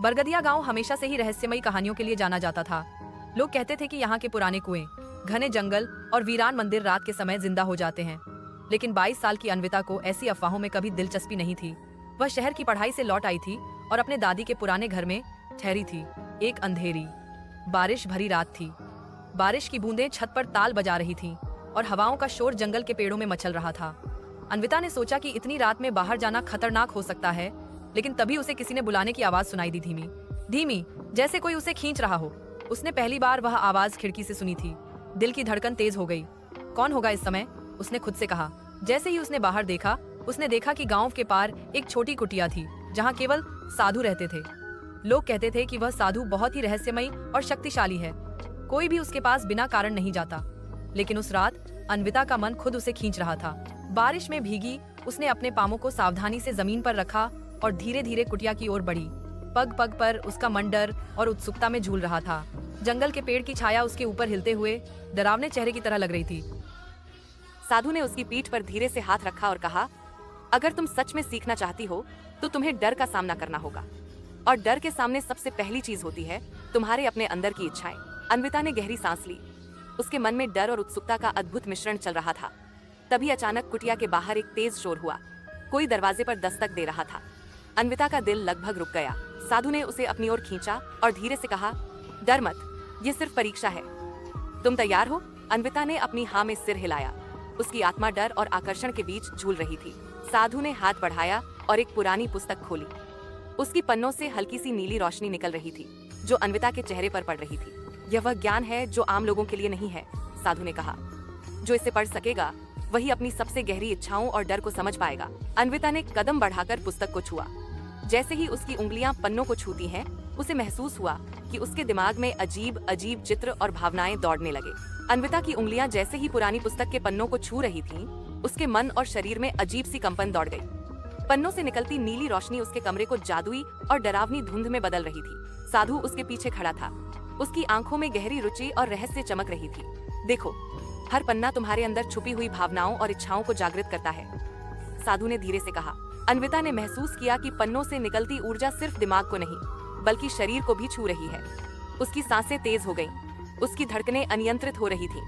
बरगदिया गांव हमेशा से ही रहस्यमयी कहानियों के लिए जाना जाता था। लोग कहते थे कि यहाँ के पुराने कुएं, घने जंगल और वीरान मंदिर रात के समय जिंदा हो जाते हैं। लेकिन 22 साल की अन्विता को ऐसी अफवाहों में कभी दिलचस्पी नहीं थी। वह शहर की पढ़ाई से लौट आई थी और अपने दादी के पुराने घर में ठहरी थी। एक अंधेरी, बारिश भरी रात थी। बारिश की बूंदें छत पर ताल बजा रही थीं और हवाओं का शोर जंगल के पेड़ों में मचल रहा था। अन्विता ने सोचा कि इतनी रात में बाहर जाना खतरनाक हो सकता है, लेकिन तभी उसे किसी ने बुलाने की आवाज सुनाई दी, धीमी धीमी, जैसे कोई उसे खींच रहा हो। उसने पहली बार वह आवाज खिड़की से सुनी थी। दिल की धड़कन तेज हो गई। कौन होगा इस समय, उसने खुद से कहा। जैसे ही उसने बाहर देखा, उसने देखा कि गांव के पार एक छोटी कुटिया थी जहां केवल साधु रहते थे। लोग कहते थे कि वह साधु बहुत ही रहस्यमयी और शक्तिशाली है। कोई भी उसके पास बिना कारण नहीं जाता। लेकिन उस रात अन्विता का मन खुद उसे खींच रहा था। बारिश में भीगी, उसने अपने पांवों को सावधानी से जमीन पर रखा और धीरे धीरे कुटिया की ओर बढ़ी। पग पग पर उसका मन डर और उत्सुकता में झूल रहा था। जंगल के पेड़ की छाया उसके ऊपर हिलते हुए डरावने चेहरे की तरह लग रही थी। साधु ने उसकी पीठ पर धीरे से हाथ रखा और कहा, अगर तुम सच में सीखना चाहती हो तो तुम्हें डर का सामना करना होगा। और डर के सामने सबसे पहली चीज होती है तुम्हारे अपने अंदर की इच्छाएं। अन्विता ने गहरी सांस ली। उसके मन में डर और उत्सुकता का अद्भुत मिश्रण चल रहा था। तभी अचानक कुटिया के बाहर एक तेज शोर हुआ। कोई दरवाजे पर दस्तक दे रहा था। अन्विता का दिल लगभग रुक गया। साधु ने उसे अपनी ओर खींचा और धीरे से कहा, डर मत, ये सिर्फ परीक्षा है। तुम तैयार हो? अन्विता ने अपनी हाँ में सिर हिलाया। उसकी आत्मा डर और आकर्षण के बीच झूल रही थी। साधु ने हाथ बढ़ाया और एक पुरानी पुस्तक खोली। उसकी पन्नों से हल्की सी नीली रोशनी निकल रही थी जो अन्विता के चेहरे पर पड़ रही थी। यह वह ज्ञान है जो आम लोगों के लिए नहीं है, साधु ने कहा। जो इसे पढ़ सकेगा वही अपनी सबसे गहरी इच्छाओं और डर को समझ पाएगा। अन्विता ने कदम बढ़ाकर पुस्तक को छुआ। जैसे ही उसकी उंगलियां पन्नों को छूती हैं, उसे महसूस हुआ कि उसके दिमाग में अजीब अजीब चित्र और भावनाएं दौड़ने लगे। अन्विता की उंगलियां जैसे ही पुरानी पुस्तक के पन्नों को छू रही थीं, उसके मन और शरीर में अजीब सी कंपन दौड़ गई। पन्नों से निकलती नीली रोशनी उसके कमरे को जादुई और डरावनी धुंध में बदल रही थी। साधु उसके पीछे खड़ा था। उसकी आंखों में गहरी रुचि और रहस्य चमक रही थी। देखो, हर पन्ना तुम्हारे अंदर छुपी हुई भावनाओं और इच्छाओं को जागृत करता है, साधु ने धीरे से कहा। अन्विता ने महसूस किया कि पन्नों से निकलती ऊर्जा सिर्फ दिमाग को नहीं बल्कि शरीर को भी छू रही है। उसकी सांसें तेज हो गईं। उसकी धड़कनें अनियंत्रित हो रही थीं।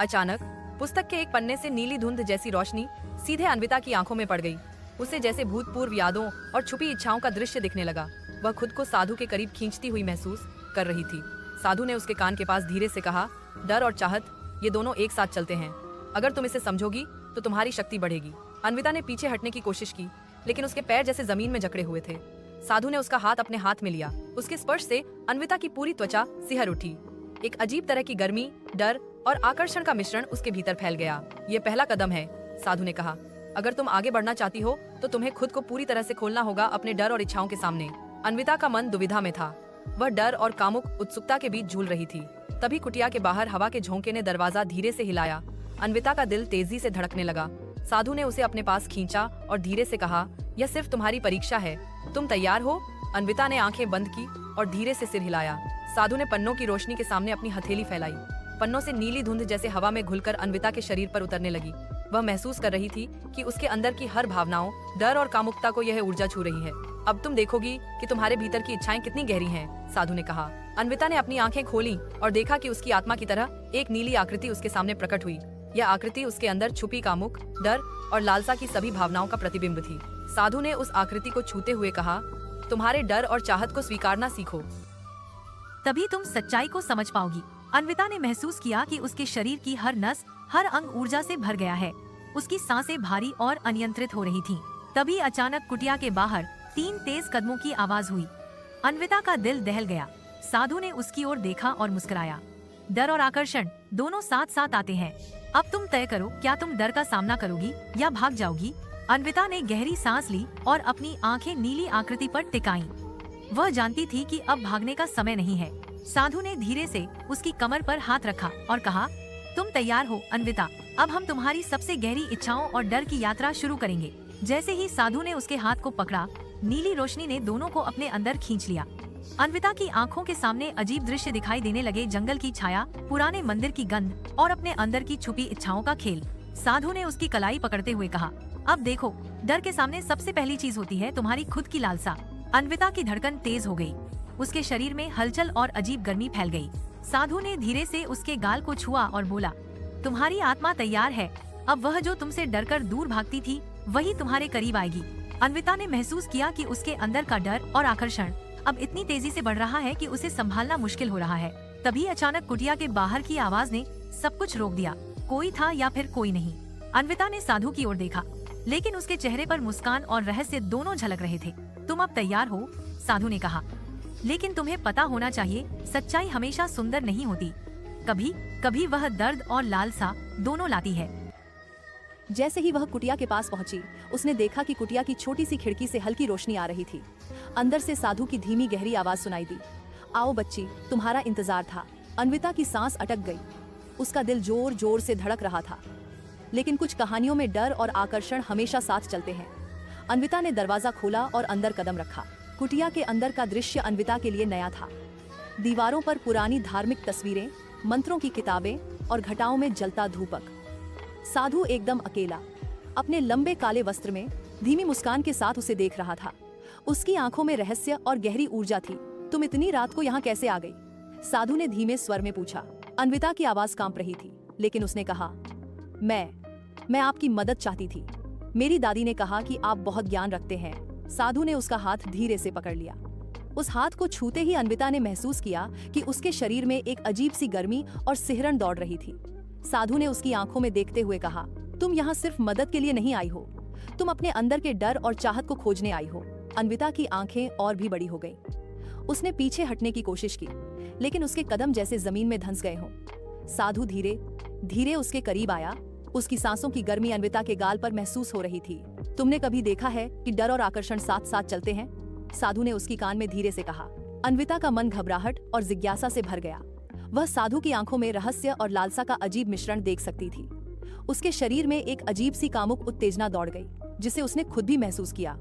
अचानक पुस्तक के एक पन्ने से नीली धुंध जैसी रोशनी सीधे अन्विता की आंखों में पड़ गई। उसे जैसे भूतपूर्व यादों और छुपी इच्छाओं का दृश्य दिखने लगा। वह खुद को साधु के करीब खींचती हुई महसूस कर रही थी। साधु ने उसके कान के पास धीरे से कहा, डर और चाहत, ये दोनों एक साथ चलते हैं। अगर तुम इसे समझोगी तो तुम्हारी शक्ति बढ़ेगी। अन्विता ने पीछे हटने की कोशिश की, लेकिन उसके पैर जैसे जमीन में जकड़े हुए थे। साधु ने उसका हाथ अपने हाथ में लिया। उसके स्पर्श से अन्विता की पूरी त्वचा सिहर उठी। एक अजीब तरह की गर्मी, डर और आकर्षण का मिश्रण उसके भीतर फैल गया। ये पहला कदम है, साधु ने कहा। अगर तुम आगे बढ़ना चाहती हो तो तुम्हें खुद को पूरी तरह से खोलना होगा अपने डर और इच्छाओं के सामने। अन्विता का मन दुविधा में था। वह डर और कामुक उत्सुकता के बीच झूल रही थी। तभी कुटिया के बाहर हवा के झोंके ने दरवाजा धीरे से हिलाया। अन्विता का दिल तेजी से धड़कने लगा। साधु ने उसे अपने पास खींचा और धीरे से कहा, यह सिर्फ तुम्हारी परीक्षा है, तुम तैयार हो? अन्विता ने आंखें बंद की और धीरे से सिर हिलाया। साधु ने पन्नों की रोशनी के सामने अपनी हथेली फैलाई। पन्नों से नीली धुंध जैसे हवा में घुलकर अन्विता के शरीर पर उतरने लगी। वह महसूस कर रही थी कि उसके अंदर की हर भावनाओं, डर और कामुकता को यह ऊर्जा छू रही है। अब तुम देखोगी कि तुम्हारे भीतर की इच्छाएं कितनी गहरी हैं, साधु ने कहा। अन्विता ने अपनी आंखें खोली और देखा कि उसकी आत्मा की तरह एक नीली आकृति उसके सामने प्रकट हुई। यह आकृति उसके अंदर छुपी कामुक, डर और लालसा की सभी भावनाओं का प्रतिबिंब थी। साधु ने उस आकृति को छूते हुए कहा, तुम्हारे डर और चाहत को स्वीकारना सीखो, तभी तुम सच्चाई को समझ पाओगी। अन्विता ने महसूस किया कि उसके शरीर की हर नस, हर अंग ऊर्जा से भर गया है। उसकी सांसें भारी और अनियंत्रित हो रही थीं। तभी अचानक कुटिया के बाहर 3 तेज कदमों की आवाज हुई। अन्विता का दिल दहल गया। साधु ने उसकी ओर देखा और मुस्कुराया। डर और आकर्षण दोनों साथ साथ आते हैं। अब तुम तय करो, क्या तुम डर का सामना करोगी या भाग जाओगी? अन्विता ने गहरी सांस ली और अपनी आंखें नीली आकृति पर टिकाईं। वह जानती थी कि अब भागने का समय नहीं है। साधु ने धीरे से उसकी कमर पर हाथ रखा और कहा, तुम तैयार हो अन्विता? अब हम तुम्हारी सबसे गहरी इच्छाओं और डर की यात्रा शुरू करेंगे। जैसे ही साधु ने उसके हाथ को पकड़ा, नीली रोशनी ने दोनों को अपने अंदर खींच लिया। अन्विता की आंखों के सामने अजीब दृश्य दिखाई देने लगे। जंगल की छाया, पुराने मंदिर की गंध और अपने अंदर की छुपी इच्छाओं का खेल। साधु ने उसकी कलाई पकड़ते हुए कहा, अब देखो, डर के सामने सबसे पहली चीज होती है तुम्हारी खुद की लालसा। अन्विता की धड़कन तेज हो गई। उसके शरीर में हलचल और अजीब गर्मी फैल गई। साधु ने धीरे से उसके गाल को छुआ और बोला, तुम्हारी आत्मा तैयार है। अब वह जो तुमसे डरकर दूर भागती थी वही तुम्हारे करीब आएगी। अन्विता ने महसूस किया कि उसके अंदर का डर और आकर्षण अब इतनी तेजी से बढ़ रहा है कि उसे संभालना मुश्किल हो रहा है। तभी अचानक कुटिया के बाहर की आवाज ने सब कुछ रोक दिया। कोई था या फिर कोई नहीं। अन्विता ने साधु की ओर देखा, लेकिन उसके चेहरे पर मुस्कान और रहस्य दोनों झलक रहे थे। तुम अब तैयार हो, साधु ने कहा, लेकिन तुम्हें पता होना चाहिए सच्चाई हमेशा सुंदर नहीं होती। कभी कभी वह दर्द और लालसा दोनों लाती है। जैसे ही वह कुटिया के पास पहुंची, उसने देखा कि कुटिया की छोटी सी खिड़की से हल्की रोशनी आ रही थी। अंदर से साधु की धीमी गहरी आवाज सुनाई दी, आओ बच्ची, तुम्हारा इंतजार था। अन्विता की सांस अटक गई। उसका दिल जोर जोर से धड़क रहा था। लेकिन कुछ कहानियों में डर और आकर्षण हमेशा साथ चलते हैं। अन्विता ने दरवाजा खोला और अंदर कदम रखा। कुटिया के अंदर का दृश्य अन्विता के लिए नया था। दीवारों पर पुरानी धार्मिक तस्वीरें, मंत्रों की किताबें और घटाओं में जलता धूपक। साधु एकदम अकेला, अपने लंबे काले वस्त्र में, धीमी मुस्कान के साथ उसे देख रहा था। उसकी आंखों में रहस्य और गहरी ऊर्जा थी। तुम इतनी रात को यहाँ कैसे आ गई? साधु ने धीमे स्वर में पूछा। अन्विता की आवाज कांप रही थी, लेकिन उसने कहा, मैं आपकी मदद चाहती थी। मेरी दादी ने कहा कि आप बहुत ज्ञान रखते हैं। साधु ने उसका हाथ धीरे से पकड़ लिया। उस हाथ को छूते ही अन्विता ने महसूस किया कि उसके शरीर में एक अजीब सी गर्मी और सिहरन दौड़ रही थी। साधु ने उसकी आंखों में देखते हुए कहा, तुम यहाँ सिर्फ मदद के लिए नहीं आई हो, तुम अपने अंदर के डर और चाहत को खोजने आई हो। अन्विता की आंखें और भी बड़ी हो गईं। उसने पीछे हटने की कोशिश की, लेकिन उसके कदम जैसे जमीन में धंस गए हों। साधु धीरे धीरे उसके करीब आया। उसकी सांसों की गर्मी अन्विता के गाल पर महसूस हो रही थी। तुमने कभी देखा है कि डर और आकर्षण साथ साथ चलते हैं? साधु ने उसकी कान में धीरे से कहा। अन्विता का मन घबराहट और जिज्ञासा से भर गया। वह साधु की आंखों में रहस्य और लालसा का अजीब मिश्रण देख सकती थी। उसके शरीर में एक अजीब सी कामुक उत्तेजना दौड़ गई, जिसे उसने खुद भी महसूस किया।